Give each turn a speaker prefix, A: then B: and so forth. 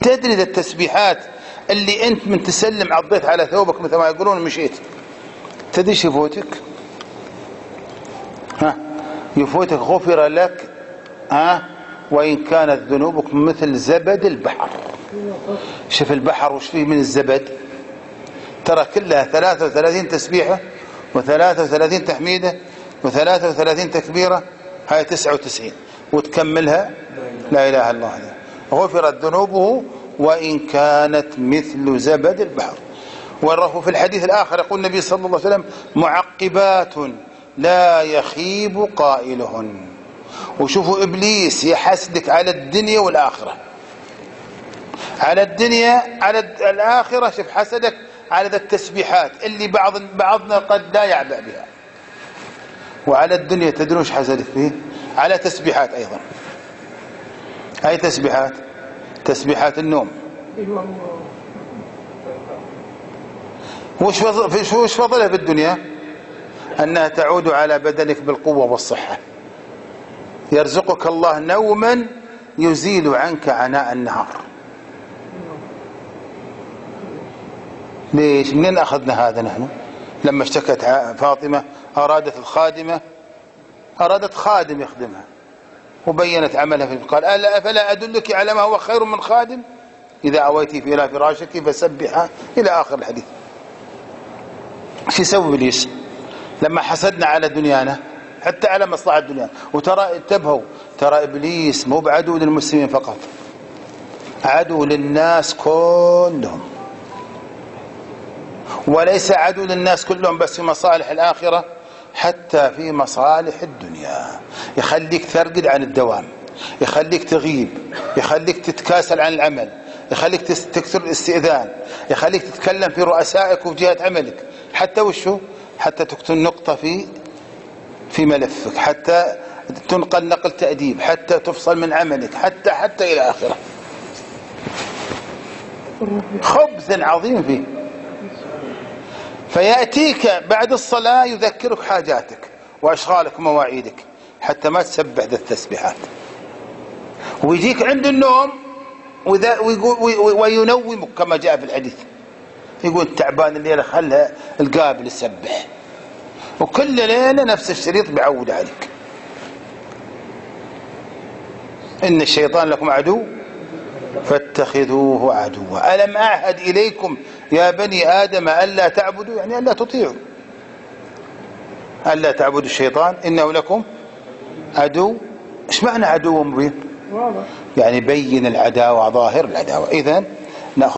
A: تدري ذا التسبيحات اللي أنت من تسلم عضيت على ثوبك مثل ما يقولون مشيت، تدري ايش يفوتك؟ يفوتك غفر لك وإن كانت ذنوبك مثل زبد البحر. شوف البحر وش فيه من الزبد، ترى كلها 33 تسبيحة و33 تحميدة و33 تكبيرة، هاي 99 وتكملها لا إله إلا الله. غفرت ذنوبه وإن كانت مثل زبد البحر. وره في الحديث الآخر يقول النبي صلى الله عليه وسلم معقبات لا يخيب قائلهن. وشوفوا إبليس يحسدك على الدنيا والآخرة، على الدنيا على الآخرة. شوف حسدك على ذا التسبيحات اللي بعضنا قد لا يعبأ بها، وعلى الدنيا تدرون ايش حسدك فيه؟ على تسبيحات أيضا. أي تسبيحات؟ تسبيحات النوم. وش فضلها في الدنيا؟ أنها تعود على بدنك بالقوة والصحة. يرزقك الله نوما يزيل عنك عناء النهار. ليش؟ منين أخذنا هذا نحن؟ لما اشتكت فاطمة أرادت خادم يخدمها وبينت عملها في قال أفلا أدلك على ما هو خير من خادم إذا أويت إلى فراشك فسبحها إلى آخر الحديث. شو يسوي إبليس لما حسدنا على دنيانا حتى على مصلحة الدنيا؟ وترى انتبهوا، ترى إبليس مو بعدو للمسلمين فقط، عدو للناس كلهم، وليس عدو للناس كلهم بس في مصالح الآخرة، حتى في مصالح الدنيا. يخليك ترقد عن الدوام، يخليك تغيب، يخليك تتكاسل عن العمل، يخليك تكثر الاستئذان، يخليك تتكلم في رؤسائك وفي جهة عملك، حتى وشو؟ حتى تكتب نقطة في ملفك، حتى تنقل نقل تأديب، حتى تفصل من عملك، حتى إلى آخره. خبث عظيم فيه. فيأتيك بعد الصلاة يذكرك حاجاتك وأشغالك ومواعيدك حتى ما تسبح ذا التسبيحات. ويجيك عند النوم وينومك كما جاء في الحديث، يقول تعبان الليلة خلها القابل يسبح، وكل ليلة نفس الشريط بيعود عليك. إن الشيطان لكم عدو فاتخذوه عدوا. ألم أعهد إليكم يا بني آدم ألا تعبدوا، يعني ألا تطيعوا، ألا تعبدوا الشيطان إنه لكم عدو. إيش معنى عدو مبين؟ يعني بين العداوة ظاهر العداوة. إذن